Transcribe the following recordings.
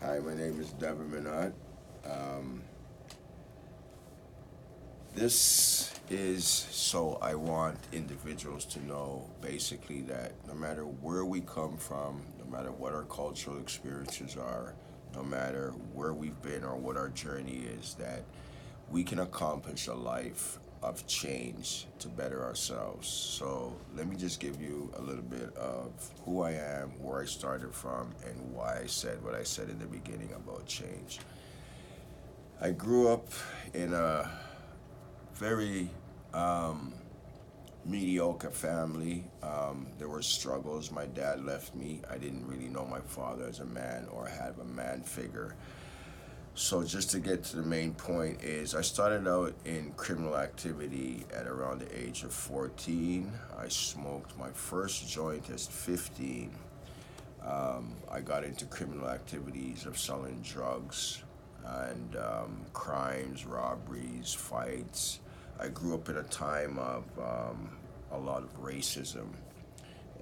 Hi, my name is Devon. Um, this is so I want individuals to know basically that no matter where we come from, no matter what our cultural experiences are, no matter where we've been or what our journey is, that we can accomplish a life of change to better ourselves. So let me just give you a little bit of who I am, where I started from, and why I said what I said in the beginning about change. I grew up in a very um, mediocre family. There were struggles. My dad left me. I didn't really know my father as a man or have a man figure. So just to get to the main point is I started out in criminal activity at around the age of 14. I smoked my first joint at 15. I got into criminal activities of selling drugs and crimes, robberies, fights. I grew up in a time of a lot of racism.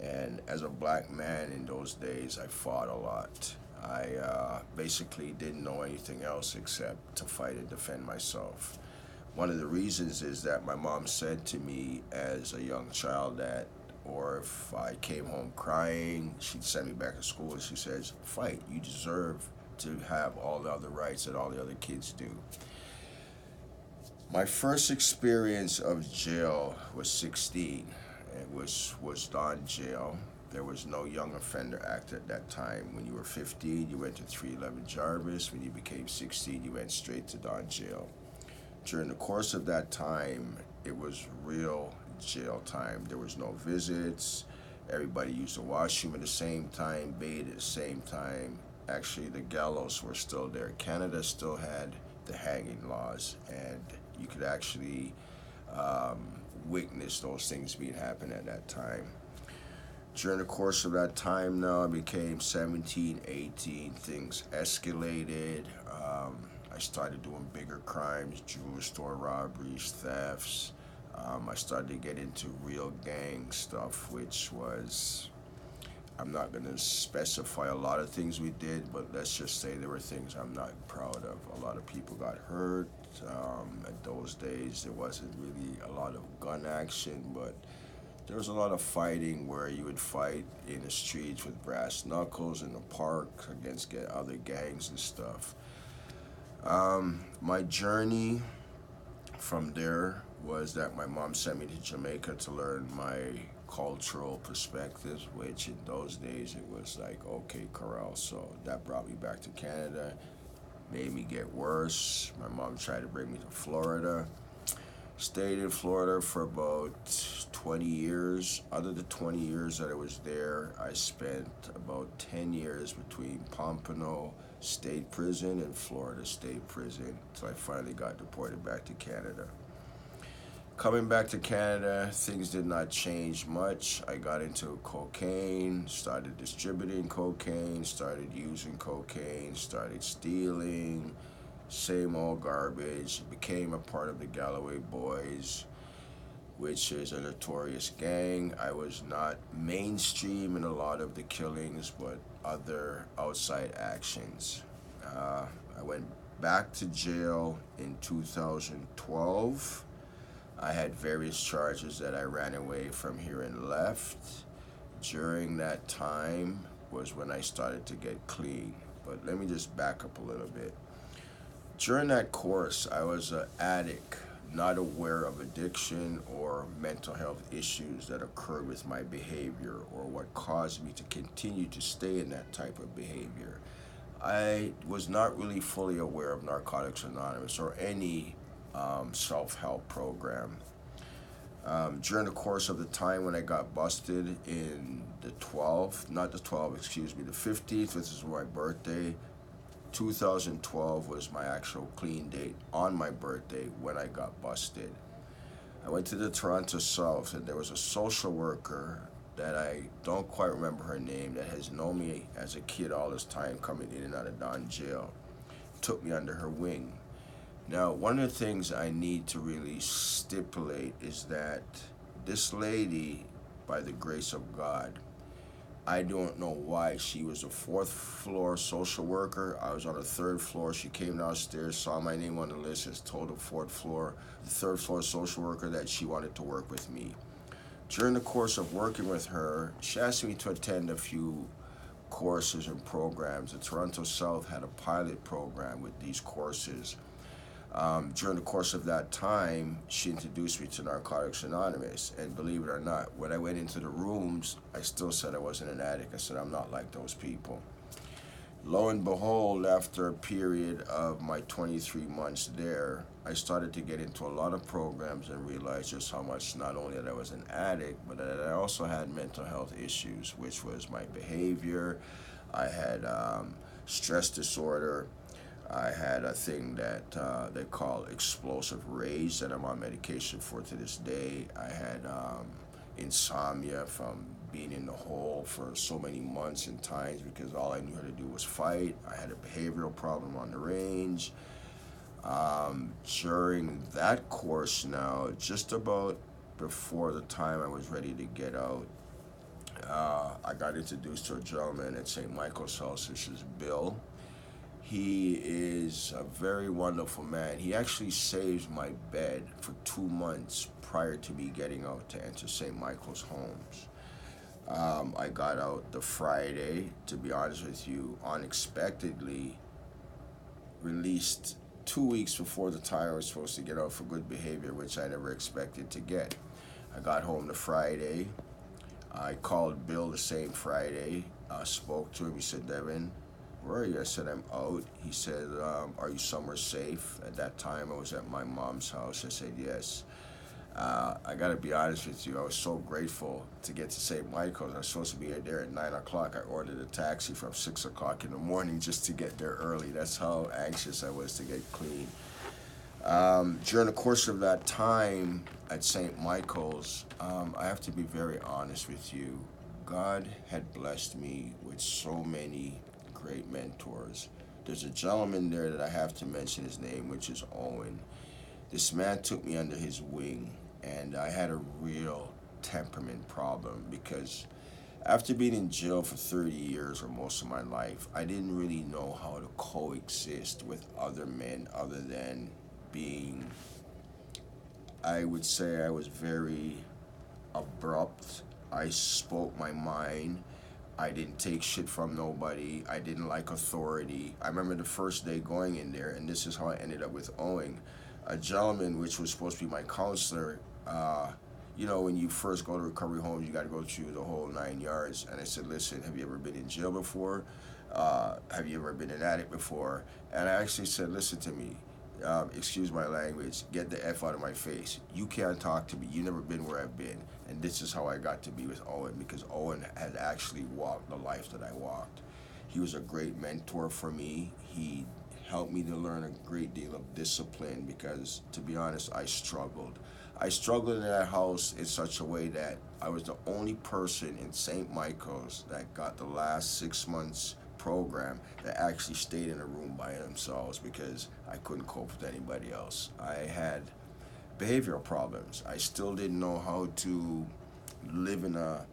And as a black man in those days, I fought a lot. I basically didn't know anything else except to fight and defend myself. One of the reasons is that my mom said to me as a young child that, or if I came home crying, she'd send me back to school and she says, fight, you deserve to have all the other rights that all the other kids do. My first experience of jail was 16. It was Don jail. There was no Young Offender Act at that time. When you were 15, you went to 311 Jarvis. When you became 16, you went straight to Don jail. During the course of that time, it was real jail time. There was no visits. Everybody used the washroom at the same time, bathed at the same time. Actually, the gallows were still there. Canada still had the hanging laws, and you could actually um, witness those things being happen at that time. During the course of that time now, I became 17, 18, things escalated. I started doing bigger crimes, jewelry store robberies, thefts. I started to get into real gang stuff, which was, I'm not going to specify a lot of things we did, but let's just say there were things I'm not proud of. A lot of people got hurt. At those days, there wasn't really a lot of gun action, but there was a lot of fighting where you would fight in the streets with brass knuckles in the park against other gangs and stuff. My journey from there was that my mom sent me to Jamaica to learn my cultural perspectives, which in those days it was like, okay, corral. So that brought me back to Canada, made me get worse. My mom tried to bring me to Florida. Stayed in Florida for about 20 years. Out of the 20 years that I was there, I spent about 10 years between Pompano State Prison and Florida State Prison until I finally got deported back to Canada. Coming back to Canada, things did not change much. I got into cocaine, started distributing cocaine, started using cocaine, started stealing, same old garbage. Became a part of the Galloway Boys, which is a notorious gang. I was not mainstream in a lot of the killings, but other outside actions. I went back to jail in 2012. I had various charges that I ran away from here and left. During that time was when I started to get clean. But let me just back up a little bit. During that course, I was an addict, not aware of addiction or mental health issues that occurred with my behavior or what caused me to continue to stay in that type of behavior. I was not really fully aware of Narcotics Anonymous or any self-help program. During the course of the time when I got busted in the 12th, not the 12th, excuse me, the 15th, which is my birthday, 2012 was my actual clean date on my birthday when I got busted. I went to the Toronto South and there was a social worker that I don't quite remember her name that has known me as a kid all this time coming in and out of Don jail. Took me under her wing. Now, one of the things I need to really stipulate is that this lady, by the grace of God, I don't know why. She was a fourth floor social worker. I was on the third floor. She came downstairs, saw my name on the list, and told the third floor social worker that she wanted to work with me. During the course of working with her, she asked me to attend a few courses and programs. The Toronto South had a pilot program with these courses. During the course of that time, she introduced me to Narcotics Anonymous. And believe it or not, when I went into the rooms, I still said I wasn't an addict. I said, I'm not like those people. Lo and behold, after a period of my 23 months there, I started to get into a lot of programs and realized just how much, not only that I was an addict, but that I also had mental health issues, which was my behavior. I had stress disorder. I had a thing that they call explosive rage that I'm on medication for to this day. I had insomnia from being in the hole for so many months and times because all I knew how to do was fight. I had a behavioral problem on the range. During that course now, just about before the time I was ready to get out, I got introduced to a gentleman at St. Michael's House, which is Bill. He is a very wonderful man. He actually saved my bed for 2 months prior to me getting out to enter St. Michael's Homes. I got out the Friday, to be honest with you, unexpectedly released 2 weeks before the time I was supposed to get out for good behavior, which I never expected to get. I got home the Friday. I called Bill the same Friday, spoke to him. He said, Devon, where are you? I said, I'm out. He said, are you somewhere safe? At that time, I was at my mom's house. I said, yes. I gotta be honest with you, I was so grateful to get to St. Michael's. I was supposed to be there at 9 o'clock. I ordered a taxi from 6 o'clock in the morning just to get there early. That's how anxious I was to get clean. During the course of that time at St. Michael's, I have to be very honest with you. God had blessed me with so many great mentors. There's a gentleman there that I have to mention his name, which is Owen. This man took me under his wing, and I had a real temperament problem because after being in jail for 30 years or most of my life, I didn't really know how to coexist with other men other than being, I would say I was very abrupt. I spoke my mind. I didn't take shit from nobody. I didn't like authority. I remember the first day going in there, and this is how I ended up with Owen. A gentleman, which was supposed to be my counselor, when you first go to recovery homes, you got to go through the whole 9 yards. And I said, listen, have you ever been in jail before? Have you ever been an addict before? And I actually said, listen to me. Excuse my language, get the F out of my face. You can't talk to me. You never been where I've been. And this is how I got to be with Owen, because Owen had actually walked the life that I walked. He was a great mentor for me. He helped me to learn a great deal of discipline because, to be honest, I struggled. I struggled in that house in such a way that I was the only person in St. Michael's that got the last 6 months program that actually stayed in a room by themselves because I couldn't cope with anybody else. I had behavioral problems. I still didn't know how to live in a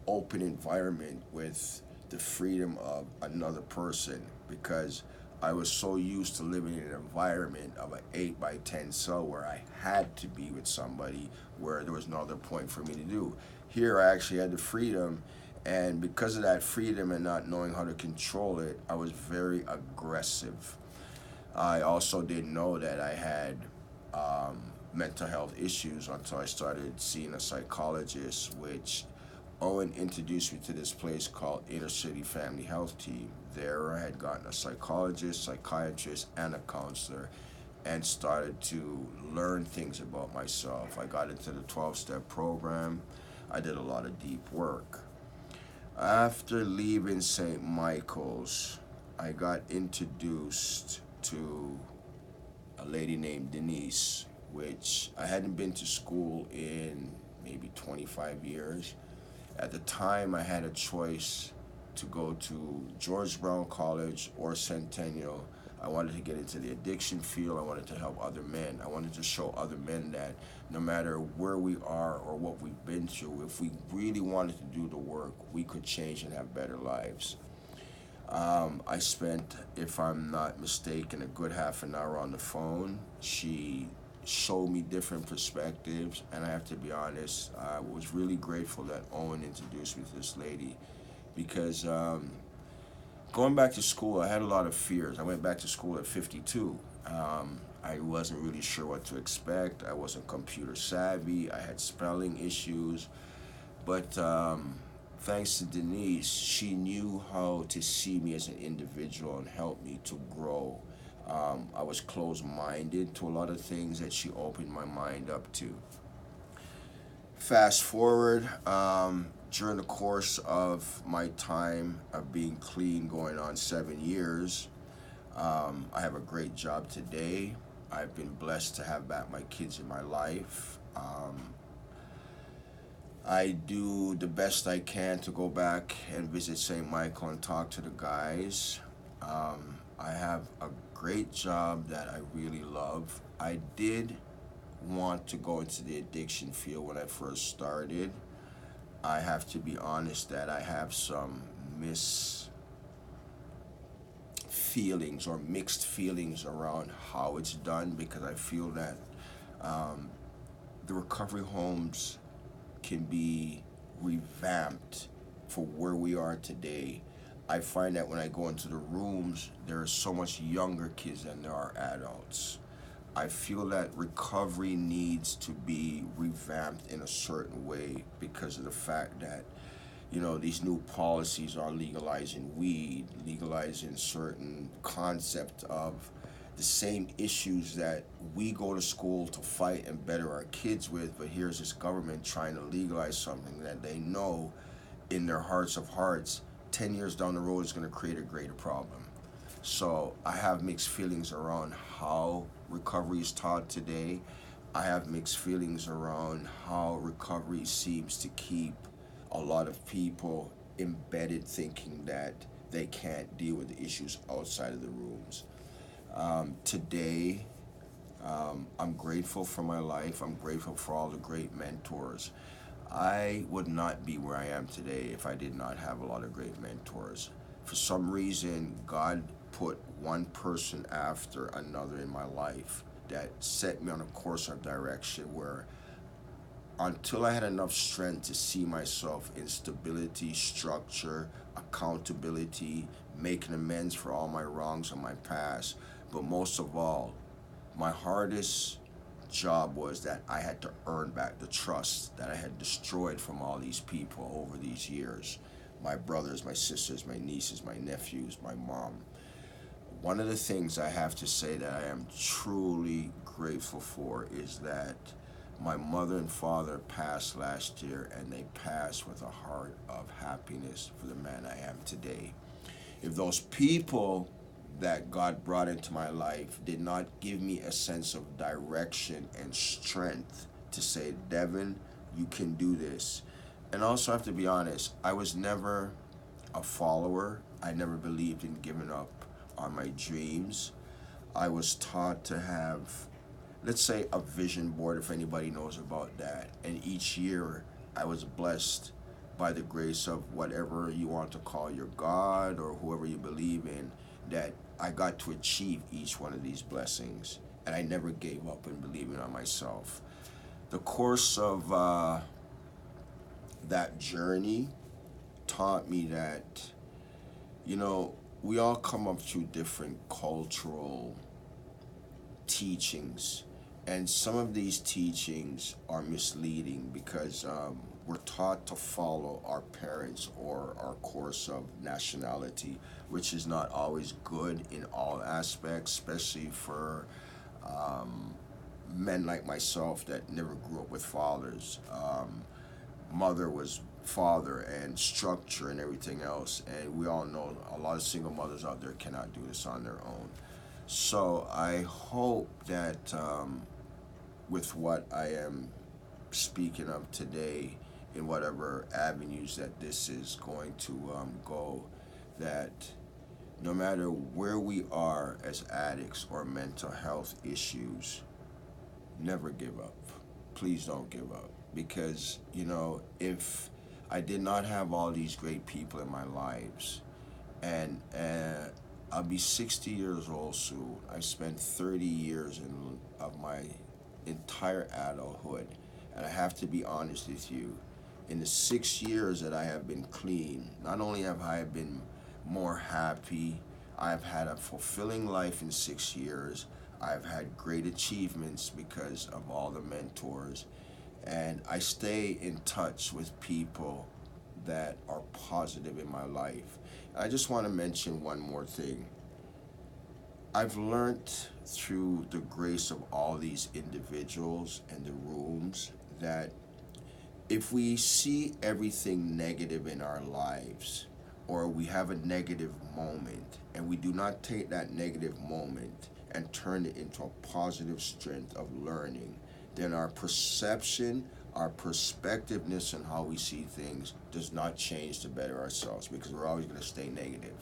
open environment with the freedom of another person because I was so used to living in an environment of an 8 by 10 cell where I had to be with somebody where there was no other point for me to do. Here I actually had the freedom, and because of that freedom and not knowing how to control it, I was very aggressive. I also didn't know that I had mental health issues until I started seeing a psychologist, which Owen introduced me to this place called Inner City Family Health Team. There I had gotten a psychologist, psychiatrist, and a counselor and started to learn things about myself. I got into the 12-step program. I did a lot of deep work. After leaving St. Michael's, I got introduced to a lady named Denise, which I hadn't been to school in maybe 25 years. At the time, I had a choice to go to George Brown College or Centennial. I wanted to get into the addiction field. I wanted to help other men. I wanted to show other men that no matter where we are or what we've been through, if we really wanted to do the work, we could change and have better lives. I spent, if I'm not mistaken, a good half an hour on the phone. She showed me different perspectives, and I have to be honest, I was really grateful that Owen introduced me to this lady because going back to school, I had a lot of fears. I went back to school at 52. I wasn't really sure what to expect. I wasn't computer savvy. I had spelling issues. But thanks to Denise, she knew how to see me as an individual and help me to grow. I was closed minded to a lot of things that she opened my mind up to. Fast forward, during the course of my time of being clean, going on 7 years, I have a great job today. I've been blessed to have back my kids in my life. I do the best I can to go back and visit St. Michael and talk to the guys. I have a great job that I really love. I did want to go into the addiction field when I first started. I have to be honest that I have some feelings or mixed feelings around how it's done because I feel that the recovery homes can be revamped for where we are today. I find that when I go into the rooms, there are so much younger kids than there are adults. I feel that recovery needs to be revamped in a certain way because of the fact that, you know, these new policies are legalizing weed, legalizing certain concept of the same issues that we go to school to fight and better our kids with, but here's this government trying to legalize something that they know in their hearts of hearts 10 years down the road is going to create a greater problem. So I have mixed feelings around how recovery is taught today. I have mixed feelings around how recovery seems to keep a lot of people embedded thinking that they can't deal with the issues outside of the rooms. Today, I'm grateful for my life. I'm grateful for all the great mentors. I would not be where I am today if I did not have a lot of great mentors. For some reason, God put one person after another in my life that set me on a course of direction where until I had enough strength to see myself in stability, structure, accountability, making amends for all my wrongs in my past, but most of all, my hardest job was that I had to earn back the trust that I had destroyed from all these people over these years. My brothers, my sisters, my nieces, my nephews, my mom. One of the things I have to say that I am truly grateful for is that my mother and father passed last year, and they passed with a heart of happiness for the man I am today. If those people that God brought into my life did not give me a sense of direction and strength to say, Devon, you can do this. And also, I have to be honest, I was never a follower. I never believed in giving up on my dreams. I was taught to have, let's say, a vision board, if anybody knows about that. And each year I was blessed by the grace of whatever you want to call your God or whoever you believe in, that I got to achieve each one of these blessings. And I never gave up in believing on myself. The course of that journey taught me that, you know, we all come up through different cultural teachings, and some of these teachings are misleading because we're taught to follow our parents or our course of nationality, which is not always good in all aspects, especially for men like myself that never grew up with fathers. Mother was father and structure and everything else, and we all know a lot of single mothers out there cannot do this on their own. So I hope that with what I am speaking of today, in whatever avenues that this is going to go, that no matter where we are as addicts or mental health issues, never give up. Please don't give up. Because, if I did not have all these great people in my lives, and I'll be 60 years old soon. I spent 30 years of my entire adulthood, and I have to be honest with you. In the 6 years that I have been clean, not only have I been more happy, I've had a fulfilling life in 6 years. I've had great achievements because of all the mentors, and I stay in touch with people that are positive in my life. I just want to mention one more thing. I've learned through the grace of all these individuals and the rooms that if we see everything negative in our lives, or we have a negative moment, and we do not take that negative moment and turn it into a positive strength of learning, then our perception, our perspectiveness on how we see things does not change to better ourselves, because we're always going to stay negative.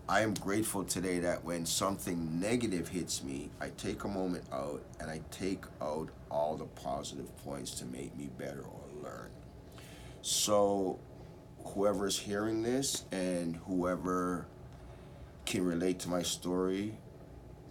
I am grateful today that when something negative hits me, I take a moment out and I take out all the positive points to make me better or learn. So, whoever's hearing this and whoever can relate to my story,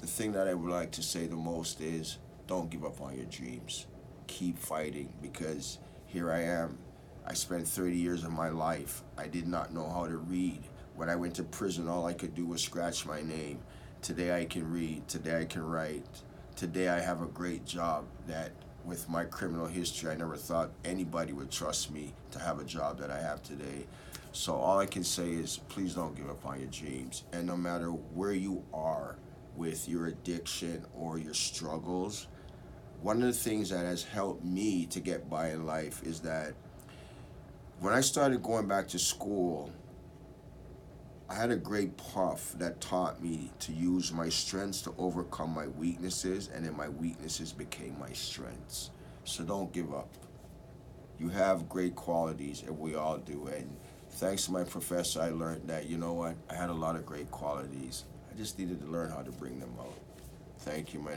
the thing that I would like to say the most is don't give up on your dreams. Keep fighting, because here I am. I spent 30 years of my life. I did not know how to read. When I went to prison, all I could do was scratch my name. Today I can read. Today I can write. Today I have a great job that, with my criminal history, I never thought anybody would trust me to have a job that I have today. So all I can say is please don't give up on your dreams. And no matter where you are with your addiction or your struggles, one of the things that has helped me to get by in life is that when I started going back to school, I had a great prof that taught me to use my strengths to overcome my weaknesses, and then my weaknesses became my strengths. So don't give up. You have great qualities, and we all do. And thanks to my professor, I learned that, you know what, I had a lot of great qualities. I just needed to learn how to bring them out. Thank you, man.